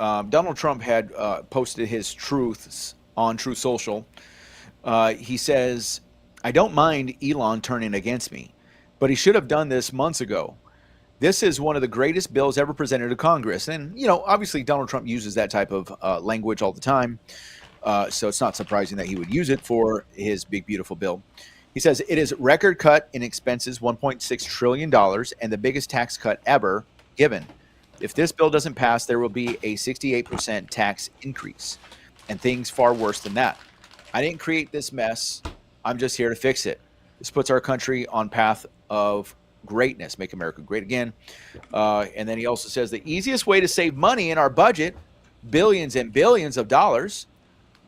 Donald Trump had posted his truths on Truth Social. He says, I don't mind Elon turning against me, but he should have done this months ago. This is one of the greatest bills ever presented to Congress. And, obviously Donald Trump uses that type of language all the time. So it's not surprising that he would use it for his big, beautiful bill. He says it is record cut in expenses, $1.6 trillion, and the biggest tax cut ever given. If this bill doesn't pass, there will be a 68% tax increase and things far worse than that. I didn't create this mess. I'm just here to fix it. This puts our country on path of greatness. Make America great again. And then he also says the easiest way to save money in our budget, billions and billions of dollars,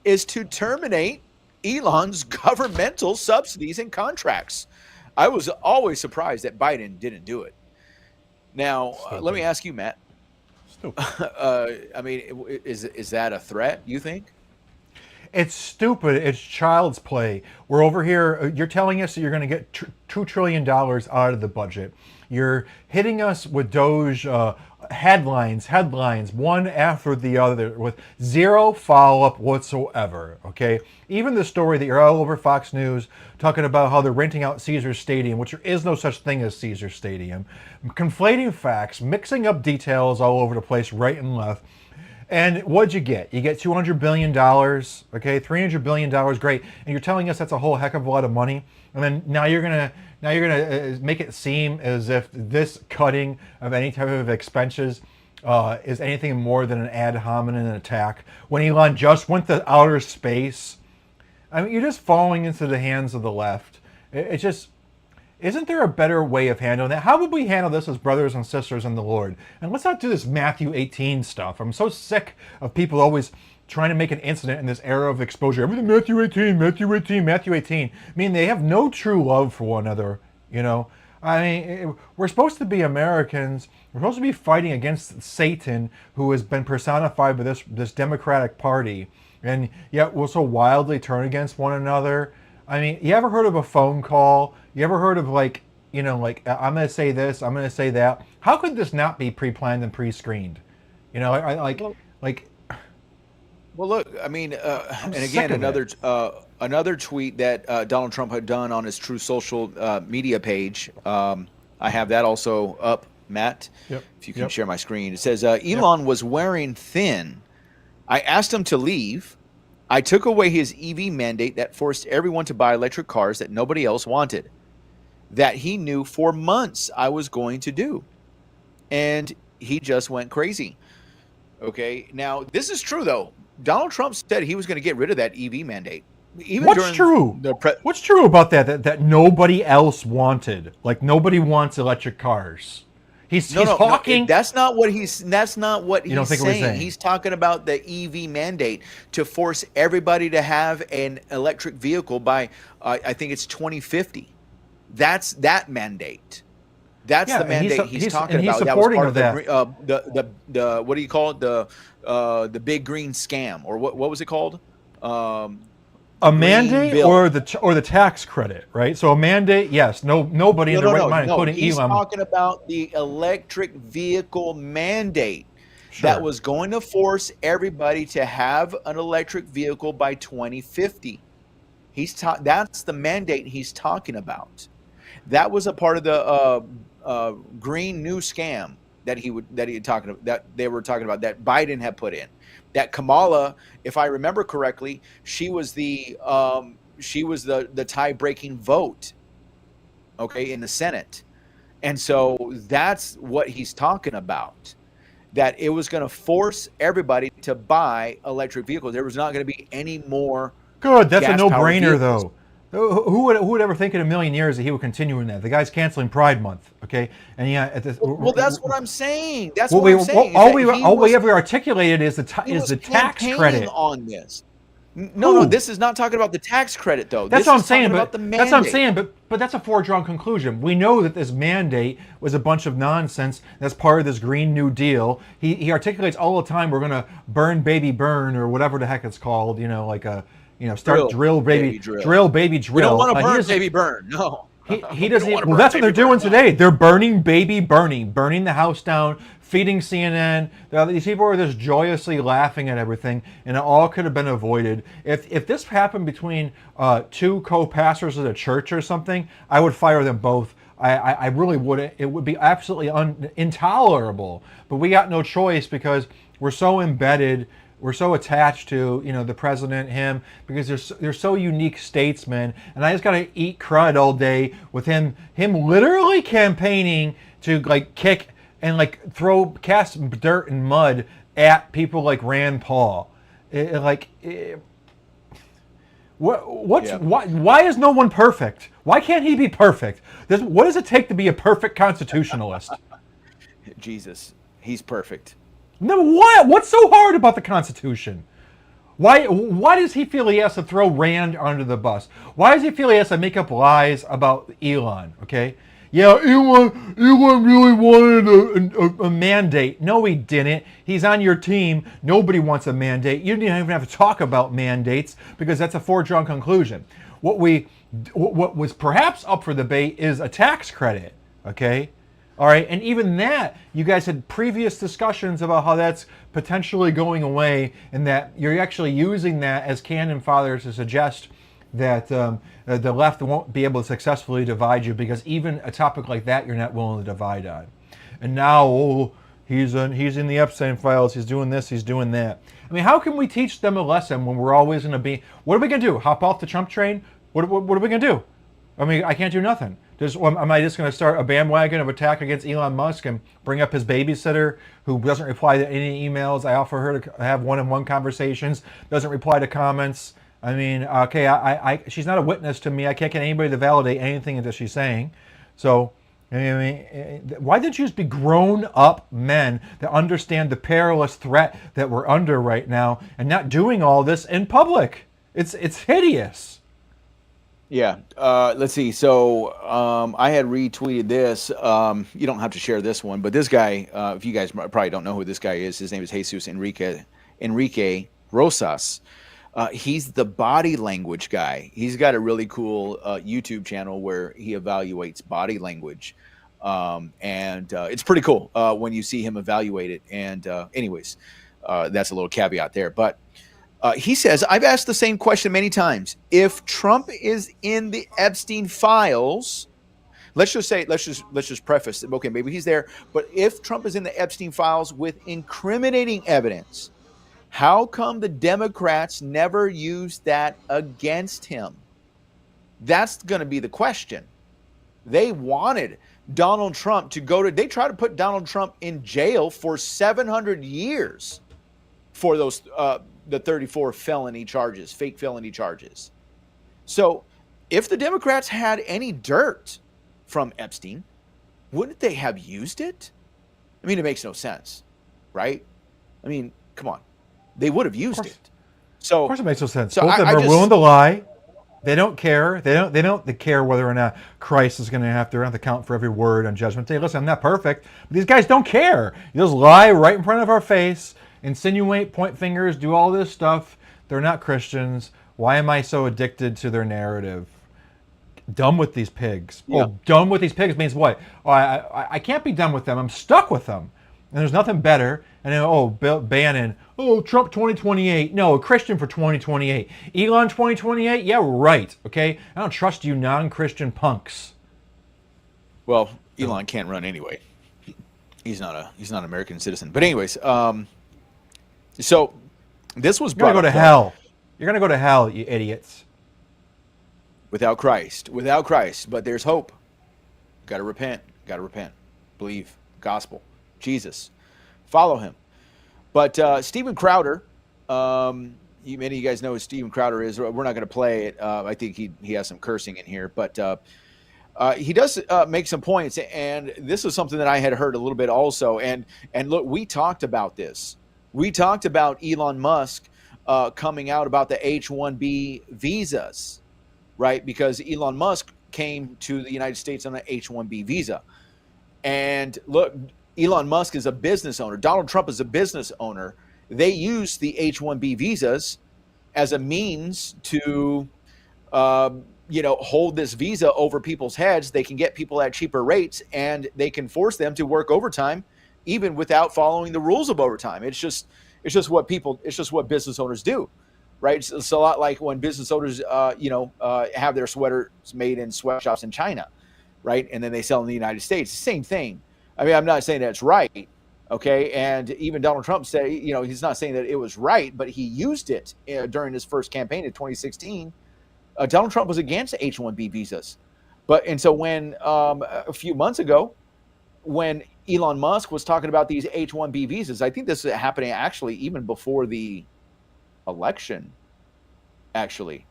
is to terminate Elon's governmental subsidies and contracts. I was always surprised that Biden didn't do it. Now, let me ask you, Matt. Is that a threat, you think? It's stupid. It's child's play. We're over here. You're telling us that you're going to get $2 trillion out of the budget. You're hitting us with Doge headlines, one after the other, with zero follow-up whatsoever, okay? Even the story that you're all over Fox News talking about how they're renting out Caesars Stadium, which there is no such thing as Caesars Stadium, conflating facts, mixing up details all over the place, right and left. And what'd you get? You get $200 billion, okay? $300 billion, great. And you're telling us that's a whole heck of a lot of money? And then now you're gonna make it seem as if this cutting of any type of expenses is anything more than an ad hominem attack. When Elon just went to outer space, I mean, you're just falling into the hands of the left. It just, isn't there a better way of handling that? How would we handle this as brothers and sisters in the Lord? And let's not do this Matthew 18 stuff. I'm so sick of people always trying to make an incident in this era of exposure. Everything Matthew 18, Matthew 18, Matthew 18. I mean, they have no true love for one another, I mean, we're supposed to be Americans. We're supposed to be fighting against Satan, who has been personified by this Democratic Party. And yet we'll so wildly turn against one another. I mean, you ever heard of a phone call? You ever heard of I'm going to say this, I'm going to say that? How could this not be pre-planned and pre-screened? Well, look, I mean, and again, another tweet that Donald Trump had done on his True Social media page. I have that also up, Matt. Yep. If you can share my screen. It says, Elon was wearing thin. I asked him to leave. I took away his EV mandate that forced everyone to buy electric cars that nobody else wanted, that he knew for months I was going to do. And he just went crazy. Okay, now this is true, though. Donald Trump said he was going to get rid of that EV mandate. What's true? What's true about that nobody else wanted? Like, nobody wants electric cars. He's talking. That's not what he's saying. He's talking about the EV mandate to force everybody to have an electric vehicle by, I think it's 2050. That's that mandate. That's the mandate he's talking about. He's supporting that was part of the what do you call it? The big green scam, or what was it called? A mandate bill. or the tax credit, right? So a mandate, yes. Nobody in their right mind, including He's Elon. talking about the electric vehicle mandate that was going to force everybody to have an electric vehicle by 2050. That's the mandate he's talking about. That was a part of the green new scam that they were talking about, that Biden had put in. That Kamala, if I remember correctly, she was the tie-breaking vote, okay, in the Senate. And so that's what he's talking about, that it was going to force everybody to buy electric vehicles. There was not going to be any more. Good, that's a no-brainer, though. Who would ever think in a million years that he would continue in that? The guy's canceling Pride Month, okay? And well, that's what I'm saying. That's what I'm saying. All we ever articulated is the tax credit on this. No, this is not talking about the tax credit, though. That's what I'm saying. But that's a foregone conclusion. We know that this mandate was a bunch of nonsense. That's part of this Green New Deal. He articulates all the time, we're going to burn, baby, burn, or whatever the heck it's called. Start drill, baby, drill. We don't want to burn, baby, burn. No. He We don't doesn't. want to Well, burn that's what baby they're doing burn. today. They're burning burning the house down, feeding CNN. These people are just joyously laughing at everything, and it all could have been avoided. If this happened between two co-pastors at a church or something, I would fire them both. I really would. It would be absolutely intolerable. But we got no choice because we're so embedded. We're so attached to the president, him, because they're so unique statesmen, and I just gotta eat crud all day with him literally campaigning to like kick and like cast dirt and mud at people like Rand Paul. Yeah, Why is no one perfect? Why can't he be perfect? What does it take to be a perfect constitutionalist? Jesus, he's perfect. No, what? What's so hard about the Constitution? Why does he feel he has to throw Rand under the bus? Why does he feel he has to make up lies about Elon? Okay, yeah, Elon really wanted a mandate. No, he didn't. He's on your team. Nobody wants a mandate. You don't even have to talk about mandates because that's a foregone conclusion. What was perhaps up for debate is a tax credit. Okay. All right, and even that, you guys had previous discussions about how that's potentially going away, and that you're actually using that as cannon fodder to suggest that the left won't be able to successfully divide you because even a topic like that you're not willing to divide on. And now, he's in the Epstein files. He's doing this. He's doing that. I mean, how can we teach them a lesson when we're always going to be? What are we going to do? Hop off the Trump train? What are we going to do? I mean, I can't do nothing. Am I just going to start a bandwagon of attack against Elon Musk and bring up his babysitter who doesn't reply to any emails? I offer her to have one-on-one conversations, doesn't reply to comments. I mean, okay, she's not a witness to me. I can't get anybody to validate anything that she's saying. So, I mean, why didn't you just be grown-up men that understand the perilous threat that we're under right now and not doing all this in public? It's hideous. Yeah. Let's see. So I had retweeted this. You don't have to share this one, but this guy, if you guys probably don't know who this guy is, his name is Jesus Enrique Rosas. He's the body language guy. He's got a really cool YouTube channel where he evaluates body language. And it's pretty cool when you see him evaluate it. And anyways, that's a little caveat there. But he says, I've asked the same question many times. If Trump is in the Epstein files, let's just preface it. Okay, maybe he's there, but if Trump is in the Epstein files with incriminating evidence, how come the Democrats never used that against him? That's going to be the question. They wanted Donald Trump they tried to put Donald Trump in jail for 700 years for those, the 34 felony charges, fake felony charges. So if the Democrats had any dirt from Epstein, wouldn't they have used it? I mean, it makes no sense, right? I mean, come on. They would have used it. So, of course it makes no sense. So Both of them are willing to lie. They don't care. They don't care whether or not Christ is going to have to count for every word on Judgment Day. Listen, I'm not perfect, but these guys don't care. You just lie right in front of our face, insinuate, point fingers, do all this stuff. They're not Christians. Why am I so addicted to their narrative? Done with these pigs. Yeah. Oh, done with these pigs means what? Oh, I can't be done with them. I'm stuck with them. And there's nothing better. And then, Bill Bannon, Trump 2028. No, a Christian for 2028. Elon 2028? Yeah, right. Okay? I don't trust you non-Christian punks. Well, Elon can't run anyway. He's not an American citizen. But anyways, so this was brought up. You're going to go to hell. You're going to go to hell, you idiots. Without Christ. But there's hope. Got to repent. Believe. Gospel. Jesus. Follow him. But Steven Crowder, many of you guys know who Steven Crowder is. We're not going to play it. I think he has some cursing in here. But he does make some points. And this is something that I had heard a little bit also. And look, we talked about this. We talked about Elon Musk coming out about the H-1B visas, right? Because Elon Musk came to the United States on an H-1B visa. And look, Elon Musk is a business owner. Donald Trump is a business owner. They use the H-1B visas as a means to, hold this visa over people's heads. They can get people at cheaper rates, and they can force them to work overtime, even without following the rules of overtime. It's just what business owners do, right? It's a lot like when business owners, have their sweaters made in sweatshops in China, right? And then they sell in the United States. Same thing. I mean, I'm not saying that's right, okay? And even Donald Trump said, he's not saying that it was right, but he used it during his first campaign in 2016. Donald Trump was against H-1B visas, and so when a few months ago, when Elon Musk was talking about these H-1B visas, I think this is happening actually even before the election, actually.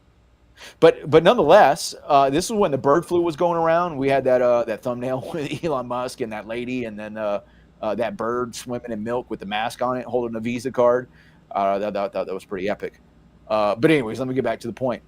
But nonetheless, this is when the bird flu was going around. We had that thumbnail with Elon Musk and that lady, and then that bird swimming in milk with the mask on it, holding a Visa card. That was pretty epic. But anyways, let me get back to the point.